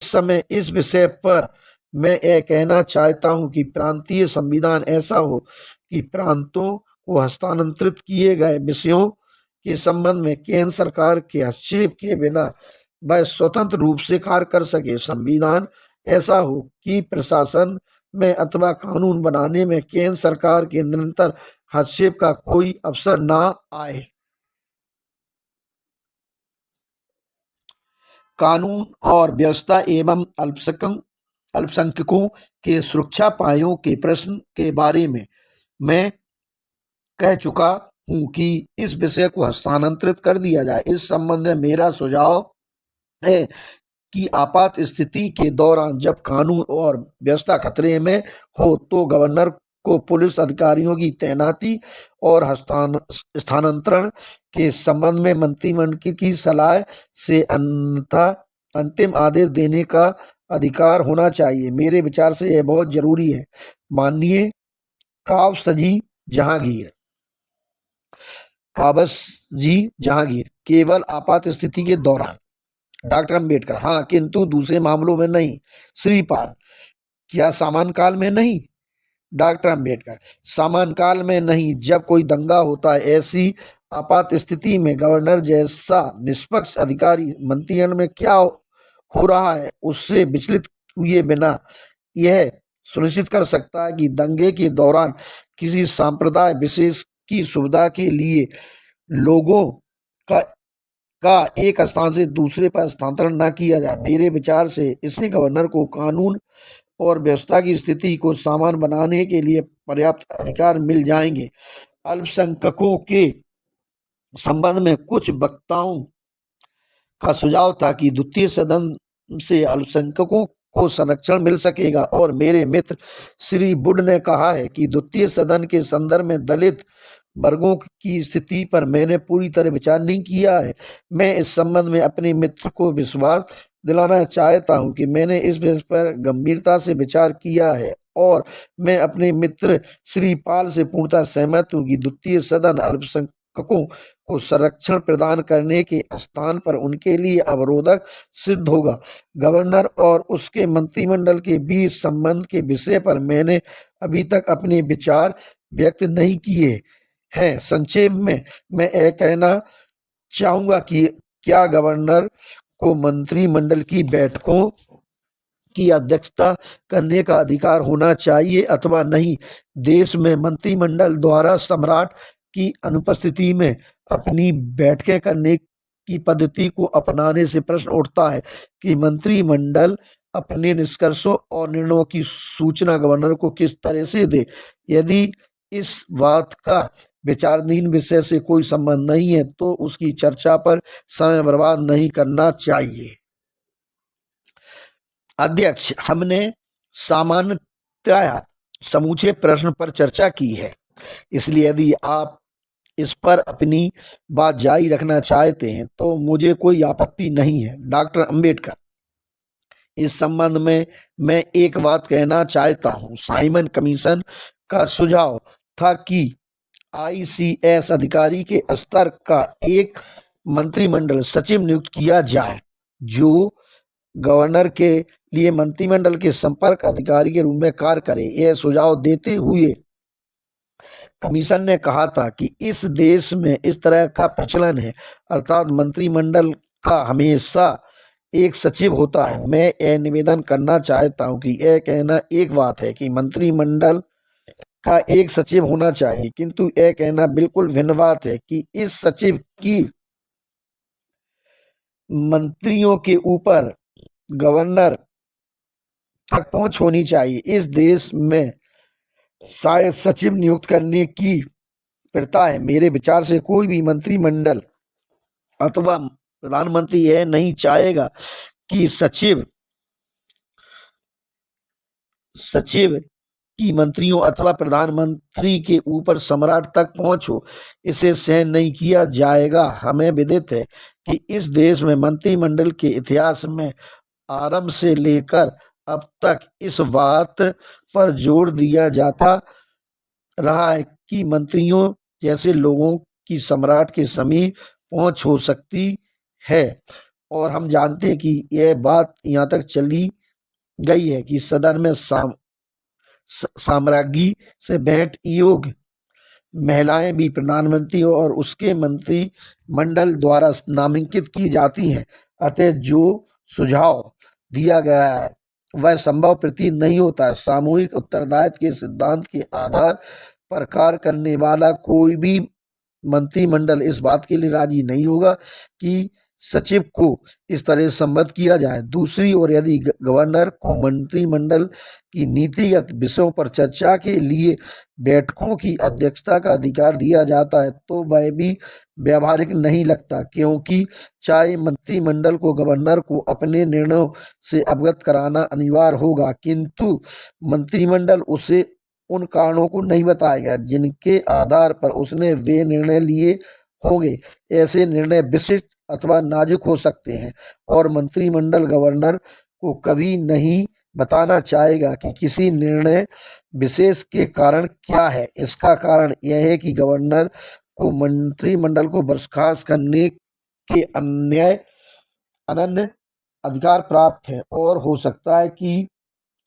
इस समय इस विषय पर मैं यह कहना चाहता हूं कि प्रांतीय संविधान ऐसा हो कि प्रांतों को हस्तांतरित किए गए विषयों के संबंध में केंद्र सरकार के हस्तक्षेप के बिना वह स्वतंत्र रूप से कार्य कर सके। संविधान ऐसा हो कि प्रशासन में अथवा कानून बनाने में केंद्र सरकार के निरंतर हस्तक्षेप का कोई अवसर न आए। कानून और व्यवस्था एवं अल्पसंख्यकों के सुरक्षा उपायों के प्रश्न के बारे में मैं कह चुका हूं कि इस विषय को हस्तांतरित कर दिया जाए। इस संबंध में मेरा सुझाव है कि आपात स्थिति के दौरान जब कानून और व्यवस्था खतरे में हो तो गवर्नर को पुलिस अधिकारियों की तैनाती और स्थानांतरण के संबंध में मंत्रिमंडल की सलाह से अन्यथा अंतिम आदेश देने का अधिकार होना चाहिए। मेरे विचार से यह बहुत जरूरी है। माननीय कावसजी जहांगीर केवल आपात स्थिति के दौरान। डॉक्टर अंबेडकर हाँ, किंतु दूसरे मामलों में नहीं। श्रीपाल क्या सामान्य काल में नहीं? डॉक्टर अंबेडकर सामान्य काल में नहीं, जब कोई दंगा होता है। ऐसी आपात स्थिति में गवर्नर जैसा निष्पक्ष अधिकारी मंत्रिमंडल में क्या हो रहा है उससे विचलित हुए बिना यह सुनिश्चित कर सकता है कि दंगे के दौरान किसी संप्रदाय विशेष की सुविधा के लिए लोगों का एक स्थान से दूसरे पर स्थानांतरण न किया जाए। मेरे विचार से इससे गवर्नर को कानून और व्यवस्था की स्थिति को सामान्य बनाने के लिए पर्याप्त अधिकार मिल जाएंगे। अल्पसंख्यकों के संबंध में कुछ वक्ताओं का सुझाव था कि द्वितीय सदन से अल्पसंख्यकों को संरक्षण मिल सकेगा और मेरे मित्र श्री बुड ने कहा है कि द्वितीय सदन के संदर्भ में दलित वर्गों की स्थिति पर मैंने पूरी तरह विचार नहीं किया है। मैं इस संबंध में अपने मित्र को विश्वास दिलाना चाहता हूं कि मैंने इस विषय पर गंभीरता से विचार किया है और मैं अपने मित्र श्री पाल से पूर्णतः सहमत हूं कि द्वितीय सदन अल्पसंख्यकों को संरक्षण प्रदान करने के स्थान पर उनके लिए अवरोधक सिद्ध होगा। गवर्नर और उसके मंत्रिमंडल के बीच संबंध के विषय पर मैंने अभी तक अपने विचार व्यक्त नहीं किए हैं। संक्षेप में मैं यह कहना चाहूंगा कि क्या गवर्नर को मंत्रिमंडल की बैठकों की अध्यक्षता करने का अधिकार होना चाहिए अथवा नहीं? देश में मंत्रिमंडल द्वारा सम्राट की अनुपस्थिति में अपनी बैठकें करने की पद्धति को अपनाने से प्रश्न उठता है कि मंत्रिमंडल अपने निष्कर्षों और निर्णयों की सूचना गवर्नर को किस तरह से दे। यदि इस बात का विचाराधीन विषय से कोई संबंध नहीं है तो उसकी चर्चा पर समय बर्बाद नहीं करना चाहिए। अध्यक्ष, हमने सामान्यतया समूचे प्रश्न पर चर्चा की है, इसलिए यदि आप इस पर अपनी बात जारी रखना चाहते हैं तो मुझे कोई आपत्ति नहीं है। डॉक्टर अंबेडकर इस संबंध में मैं एक बात कहना चाहता हूं। साइमन कमीशन का सुझाव था कि आईसीएस अधिकारी के स्तर का एक मंत्रिमंडल सचिव नियुक्त किया जाए जो गवर्नर के लिए मंत्रिमंडल के संपर्क अधिकारी के रूप में कार्य करे। यह सुझाव देते हुए कमीशन ने कहा था कि इस देश में इस तरह का प्रचलन है, अर्थात मंत्रिमंडल का हमेशा एक सचिव होता है। मैं यह निवेदन करना चाहता हूं कि यह कहना एक बात है कि मंत्रिमंडल का एक सचिव होना चाहिए, किंतु यह कहना बिल्कुल भिन्न बात है कि इस सचिव की मंत्रियों के ऊपर गवर्नर तक पहुंच होनी चाहिए। इस देश में शायद सचिव नियुक्त करने की प्रथा है। मेरे विचार से कोई भी मंत्रिमंडल अथवा प्रधानमंत्री यह नहीं चाहेगा कि सचिव की मंत्रियों अथवा प्रधानमंत्री के ऊपर सम्राट तक पहुंच हो। इसे सहन नहीं किया जाएगा। हमें विदित है कि इस देश में मंत्रिमंडल के इतिहास में आरंभ से लेकर अब तक इस बात पर जोर दिया जाता रहा है कि मंत्रियों जैसे लोगों की सम्राट के समीप पहुंच हो सकती है और हम जानते हैं कि यह बात यहाँ तक चली गई है कि सदन में साम्राज्ञी से भेंट योग्य महिलाएं भी प्रधानमंत्री और उसके मंत्रिमंडल द्वारा नामांकित की जाती हैं। अतः जो सुझाव दिया गया है वह संभव प्रतीत नहीं होता है। सामूहिक उत्तरदायित्व के सिद्धांत के आधार पर कार्य करने वाला कोई भी मंत्रिमंडल इस बात के लिए राजी नहीं होगा कि सचिव को इस तरह संबद्ध किया जाए। दूसरी ओर यदि गवर्नर को मंत्रिमंडल की नीतिगत विषयों पर चर्चा के लिए बैठकों की अध्यक्षता का अधिकार दिया जाता है तो वह भी व्यावहारिक नहीं लगता, क्योंकि चाहे मंत्रिमंडल को गवर्नर को अपने निर्णयों से अवगत कराना अनिवार्य होगा, किंतु मंत्रिमंडल उसे उन कारणों को नहीं बताएगा जिनके आधार पर उसने वे निर्णय लिए होंगे। ऐसे निर्णय विशिष्ट अथवा नाजुक हो सकते हैं और मंत्रिमंडल गवर्नर को कभी नहीं बताना चाहेगा कि किसी निर्णय विशेष के कारण क्या है। इसका कारण यह है कि गवर्नर को मंत्रिमंडल को बर्खास्त करने के अनन्य अधिकार प्राप्त है और हो सकता है कि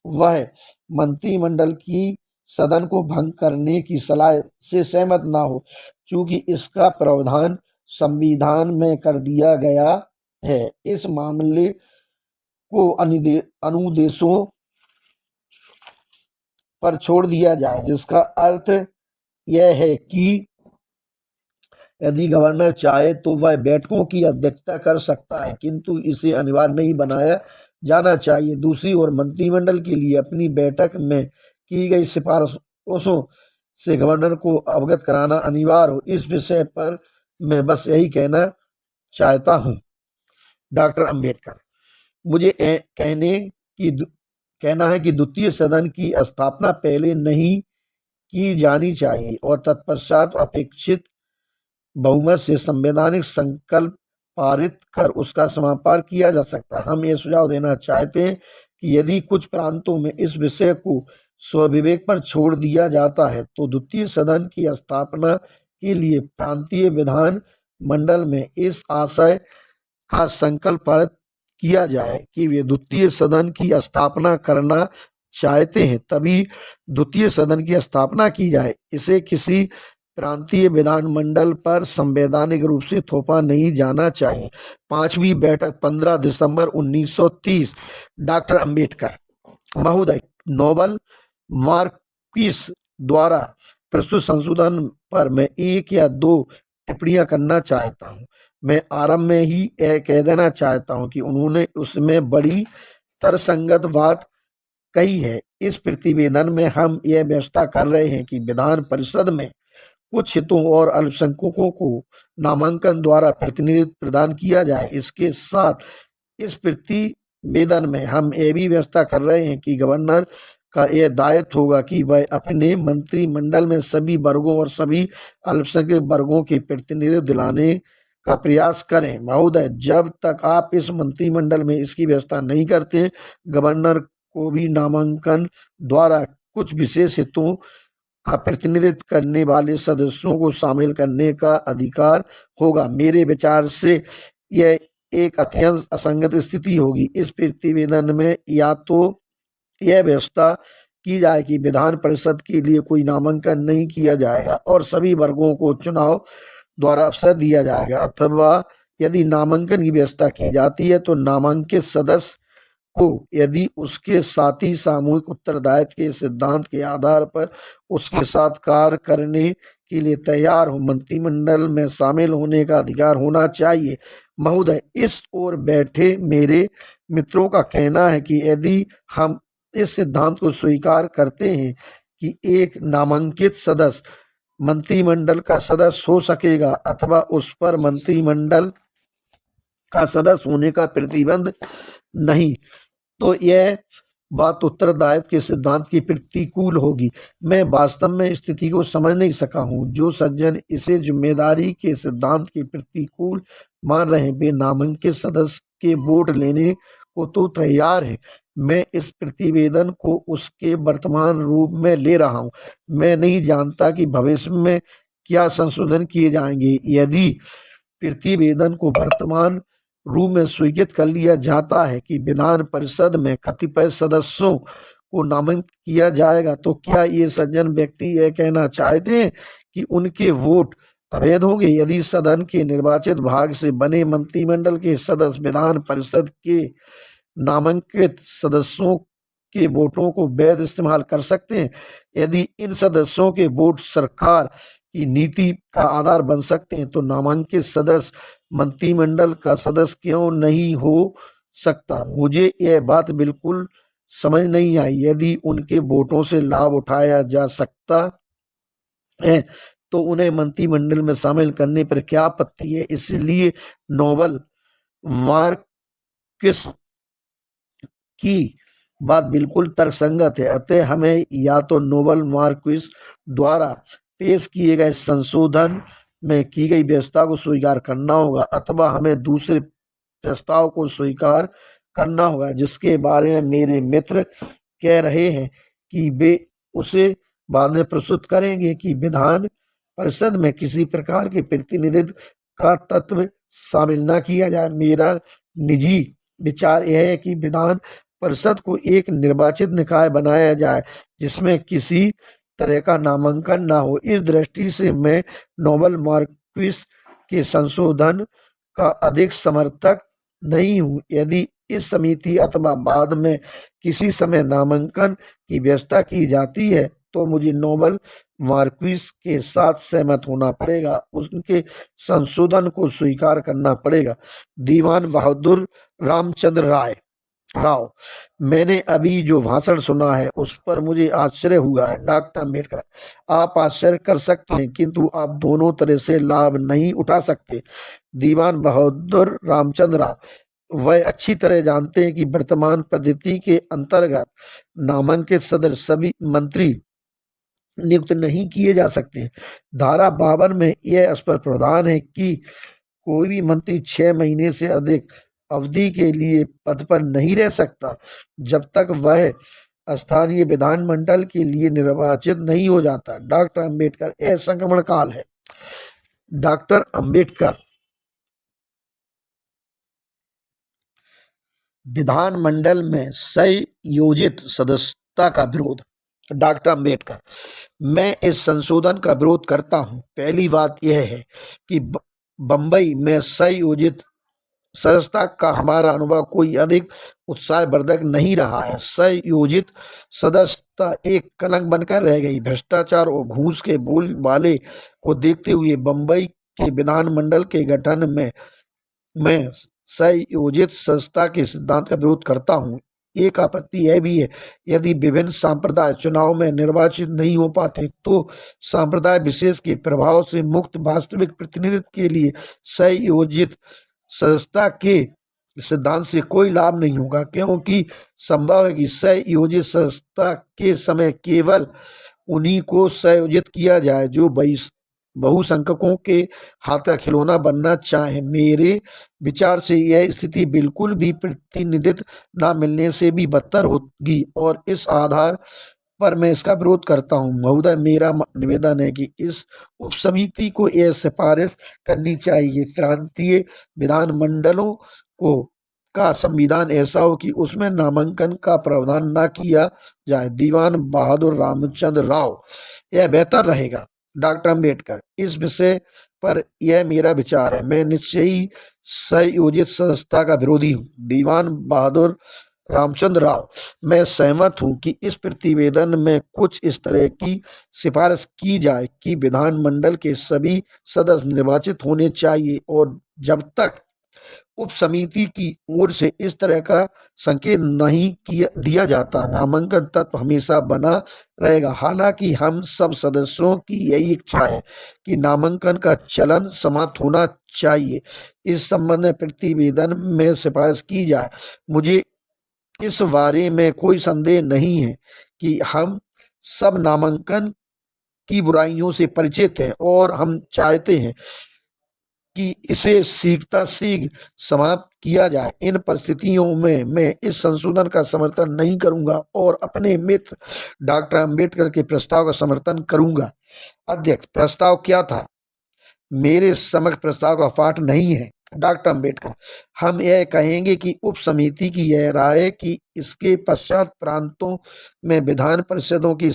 वह मंत्रिमंडल की सदन को भंग करने की सलाह से सहमत ना हो, चूंकि इसका प्रावधान संविधान में कर दिया गया है। इस मामले को अनुदेशों पर छोड़ दिया जाए, जिसका अर्थ यह है कि यदि गवर्नर चाहे तो वह बैठकों की अध्यक्षता कर सकता है, किंतु इसे अनिवार्य नहीं बनाया जाना चाहिए। दूसरी ओर मंत्रिमंडल के लिए अपनी बैठक में की गई सिफारिशों से गवर्नर को अवगत कराना अनिवार्य हो। इस विषय पर मैं बस यही कहना चाहता हूँ। डॉक्टर अंबेडकर, मुझे कहना है कि द्वितीय सदन की स्थापना पहले नहीं की जानी चाहिए और तत्पश्चात अपेक्षित बहुमत से संवैधानिक संकल्प पारित कर उसका समापन किया जा सकता है। हम ये सुझाव देना चाहते हैं कि यदि कुछ प्रांतों में इस विषय को स्वविवेक पर छोड़ दिया जाता है तो द्वितीय सदन की स्थापना के लिए प्रांतीय विधान मंडल में इस आशय का संकल्प पारित किया जाए कि वे द्वितीय सदन की स्थापना करना चाहते हैं, तभी द्वितीय सदन की स्थापना की जाए। इसे किसी प्रांतीय विधानमंडल पर संवैधानिक रूप से थोपा नहीं जाना चाहिए। पांचवी बैठक 15 दिसंबर 1930। डॉक्टर अंबेडकर महोदय, नोबल मार्क्विस द्वारा प्रस्तुत संशोधन पर मैं एक या दो टिप्पणियां करना चाहता हूं। मैं आरंभ में ही यह कह देना चाहता हूं कि उन्होंने उसमें बड़ी तर्कसंगत बात कही है। इस प्रतिवेदन में हम यह व्यवस्था कर रहे हैं कि विधान परिषद में कुछ हितों और अल्पसंख्यकों को नामांकन द्वारा प्रतिनिधित्व प्रदान किया जाए। इसके साथ इस प्रतिवेदन में हम यह भी व्यवस्था कर रहे हैं कि गवर्नर का यह दायित्व होगा कि वह अपने मंत्रिमंडल में सभी वर्गों और सभी अल्पसंख्यक वर्गों के प्रतिनिधित्व दिलाने का प्रयास करें। महोदय, जब तक आप इस मंत्रिमंडल में इसकी व्यवस्था नहीं करते, गवर्नर को भी नामांकन द्वारा कुछ विशेष हितों का प्रतिनिधित्व करने वाले सदस्यों को शामिल करने का अधिकार होगा। मेरे विचार से यह एक अत्यंत असंगत स्थिति होगी। इस प्रतिवेदन में या तो यह व्यवस्था की जाए कि विधान परिषद के लिए कोई नामांकन नहीं किया जाएगा और सभी वर्गों को चुनाव द्वारा अवसर दिया जाएगा, अथवा यदि नामांकन की व्यवस्था की जाती है तो नामांकित सदस्य को यदि उसके साथी सामूहिक उत्तरदायित्व के सिद्धांत के आधार पर उसके साथ कार्य करने के लिए तैयार हो, मंत्रिमंडल में शामिल होने का अधिकार होना चाहिए। महोदय, इस ओर बैठे मेरे मित्रों का कहना है कि यदि हम इस सिद्धांत को स्वीकार करते हैं कि एक नामांकित सदस्य मंत्रिमंडल का सदस्य हो सकेगा अथवा उस पर मंत्रिमंडल का सदस्य होने का प्रतिबंध नहीं, तो यह बात उत्तरदायित्व के सिद्धांत की प्रतिकूल होगी। मैं वास्तव में स्थिति को समझ नहीं सका हूँ। जो सज्जन इसे जिम्मेदारी के सिद्धांत के प्रतिकूल मान रहे हैं, वे नामांकित सदस्य के वोट लेने को तो तैयार है। मैं इस प्रतिवेदन को उसके वर्तमान रूप में ले रहा हूँ। मैं नहीं जानता कि भविष्य में क्या संशोधन किए जाएंगे। यदि प्रतिवेदन को वर्तमान रूप में स्वीकृत कर लिया जाता है कि विधान परिषद में कतिपय सदस्यों को नामांकित किया जाएगा, तो क्या ये सज्जन व्यक्ति यह कहना चाहते हैं कि उनके वोट अवैध होंगे? यदि सदन के निर्वाचित भाग से बने मंत्रिमंडल के सदस्य विधान परिषद के नामांकित सदस्यों के वोटों को वैध इस्तेमाल कर सकते हैं? यदि इन सदस्यों के वोट सरकार की नीति का आधार बन सकते हैं, तो नामांकित सदस्य मंत्रिमंडल का सदस्य क्यों नहीं हो सकता? मुझे यह बात बिल्कुल समझ नहीं आई। यदि उनके वोटों से लाभ उठाया जा सकता है तो उन्हें मंत्रिमंडल में शामिल करने पर क्या आपत्ति है? इसलिए नोबल मार्क्स की बात बिल्कुल तर्कसंगत है। अतः हमें या तो नोबल मार्क्स द्वारा पेश किए गए संशोधन में की गई व्यवस्था को स्वीकार करना होगा, अथवा हमें दूसरे प्रस्ताव को स्वीकार करना होगा जिसके बारे में मेरे मित्र कह रहे हैं कि वे उसे बाद में प्रस्तुत करेंगे कि विधान परिषद में किसी प्रकार के प्रतिनिधित्व का तत्व शामिल न किया जाए। मेरा निजी विचार यह है कि विधान परिषद को एक निर्वाचित निकाय बनाया जाए जिसमें किसी तरह का नामांकन ना हो। इस दृष्टि से मैं नोबल मार्क्स के संशोधन का अधिक समर्थक नहीं हूँ। यदि इस समिति अथवा बाद में किसी समय नामांकन की व्यवस्था की जाती है तो मुझे नोबल मार्क्स के साथ सहमत होना पड़ेगा, उनके संशोधन को स्वीकार करना पड़ेगा। दीवान बहादुर रामचंद्र राव, मैंने अभी जो भाषण सुना है उस पर मुझे आश्चर्य हुआ है। डॉक्टर अम्बेडकर, आप आश्चर्य कर सकते हैं किंतु आप दोनों तरह से लाभ नहीं उठा सकते। दीवान बहादुर रामचंद्र राव, वह अच्छी तरह जानते हैं कि वर्तमान पद्धति के अंतर्गत नामांकित सदस्य सभी मंत्री नियुक्त नहीं किए जा सकते। धारा 52 में यह स्पष्ट प्रावधान है कि कोई भी मंत्री 6 महीने से अधिक अवधि के लिए पद पर नहीं रह सकता जब तक वह स्थानीय विधानमंडल के लिए निर्वाचित नहीं हो जाता। डॉक्टर अम्बेडकर, यह संक्रमण काल है। डॉक्टर अम्बेडकर, विधानमंडल में संयोजित सदस्यता का विरोध। डॉक्टर अम्बेडकर, मैं इस संशोधन का विरोध करता हूं। पहली बात यह है कि बंबई में संयोजित सदस्यता का हमारा अनुभव कोई अधिक उत्साहवर्धक नहीं रहा है। संयोजित सदस्यता एक कलंक बनकर रह गई। भ्रष्टाचार और घूस के बोलबाले को देखते हुए बंबई के विधानमंडल के गठन में मैं संयोजित सदस्यता के सिद्धांत का विरोध करता हूँ। एक आपत्ति यह भी है, यदि विभिन्न संप्रदाय चुनाव में निर्वाचित नहीं हो पाते तो संप्रदाय विशेष के प्रभाव से मुक्त वास्तविक प्रतिनिधित्व के लिए संयोजित सदस्यता के सिद्धांत से कोई लाभ नहीं होगा, क्योंकि संभव है कि संयोजित सदस्यता के समय केवल उन्हीं को संयोजित किया जाए जो बहुसंख्यकों के हाथ का खिलौना बनना चाहे। मेरे विचार से यह स्थिति बिल्कुल भी प्रतिनिधित्व न मिलने से भी बदतर होगी और इस आधार पर मैं इसका विरोध करता हूं। महोदय, मेरा निवेदन है कि इस उपसमिति को यह सिफारिश करनी चाहिए प्रांतीय विधानमंडलों को का संविधान ऐसा हो कि उसमें नामांकन का प्रावधान न किया जाए। दीवान बहादुर रामचंद्र राव, यह बेहतर रहेगा। डॉक्टर अम्बेडकर, इस विषय पर यह मेरा विचार है। मैं निश्चय ही संयोजित सदस्यता का विरोधी हूँ। दीवान बहादुर रामचंद्र राव, मैं सहमत हूं कि इस प्रतिवेदन में कुछ इस तरह की सिफारिश की जाए कि विधानमंडल के सभी सदस्य निर्वाचित होने चाहिए और जब तक उपसमिति की ओर से इस तरह का संकेत नहीं दिया जाता नामांकन तत्व हमेशा बना रहेगा। हालांकि हम सब सदस्यों की यही इच्छा है कि नामांकन का चलन समाप्त होना चाहिए। इस संबंध में प्रतिवेदन में सिफारिश की जाए। मुझे इस बारे में कोई संदेह नहीं है कि हम सब नामांकन की बुराइयों से परिचित हैं और हम चाहते हैं कि इसे शीघ्रता शीघ्र समाप्त किया जाए। इन परिस्थितियों में मैं इस संशोधन का समर्थन नहीं करूंगा और अपने मित्र डॉक्टर अम्बेडकर के प्रस्ताव का समर्थन करूंगा। अध्यक्ष, प्रस्ताव क्या था? मेरे समक्ष प्रस्ताव का पाठ नहीं है। डॉक्टर अंबेडकर, हम यह कहेंगे कि उप समिति की यह राय कि इसके पश्चात प्रांतों में विधान परिषदों की